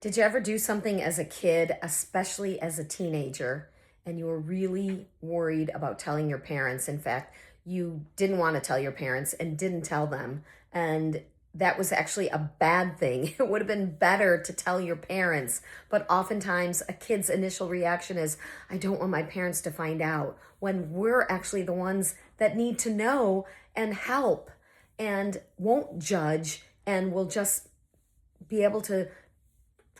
Did you ever do something as a kid, especially as a teenager, and you were really worried about telling your parents? In fact, you didn't want to tell your parents and didn't tell them. And that was actually a bad thing. It would have been better to tell your parents. But oftentimes, a kid's initial reaction is, I don't want my parents to find out, when we're actually the ones that need to know and help and won't judge and will just be able to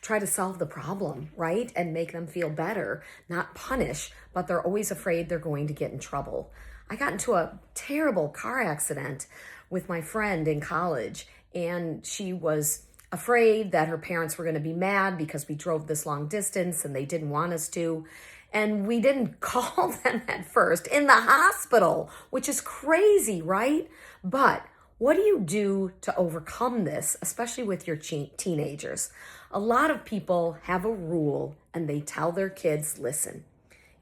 try to solve the problem, right? And make them feel better, not punish, but they're always afraid they're going to get in trouble. I got into a terrible car accident with my friend in college, and she was afraid that her parents were going to be mad because we drove this long distance and they didn't want us to. And we didn't call them at first in the hospital, which is crazy, right? But what do you do to overcome this, especially with your teenagers? A lot of people have a rule and they tell their kids, listen,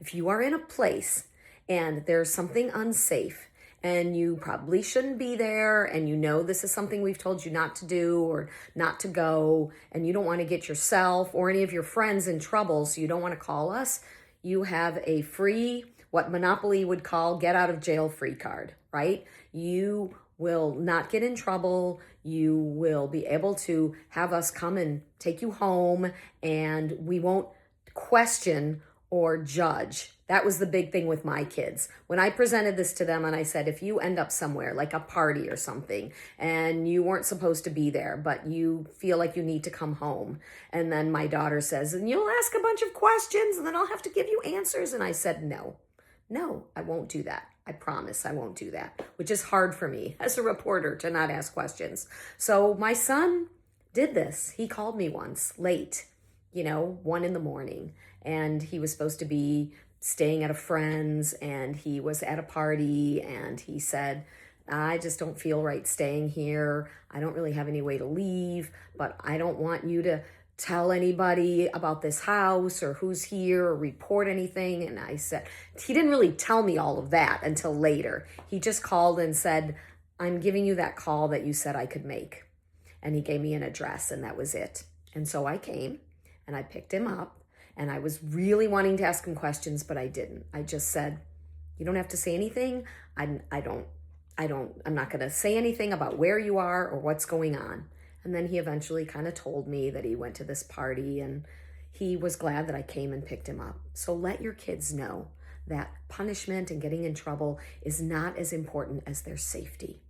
if you are in a place and there's something unsafe and you probably shouldn't be there and you know this is something we've told you not to do or not to go and you don't want to get yourself or any of your friends in trouble, so you don't want to call us, you have a free, what Monopoly would call get out of jail free card, right? You will not get in trouble. You will be able to have us come and take you home, and we won't question or judge. That was the big thing with my kids. When I presented this to them and I said, if you end up somewhere like a party or something and you weren't supposed to be there, but you feel like you need to come home. And then my daughter says, and you'll ask a bunch of questions and then I'll have to give you answers. And I said, no, I won't do that. I promise I won't do that, which is hard for me as a reporter to not ask questions. So my son did this. He called me once late, 1 a.m, and he was supposed to be staying at a friend's and he was at a party and he said, I just don't feel right staying here. I don't really have any way to leave, but I don't want you to tell anybody about this house or who's here or report anything. And I said, he didn't really tell me all of that until later. He just called and said, I'm giving you that call that you said I could make. And he gave me an address and that was it. And so I came and I picked him up and I was really wanting to ask him questions, but I didn't. I just said, you don't have to say anything. I'm not going to say anything about where you are or what's going on. And then he eventually kind of told me that he went to this party and he was glad that I came and picked him up. So let your kids know that punishment and getting in trouble is not as important as their safety.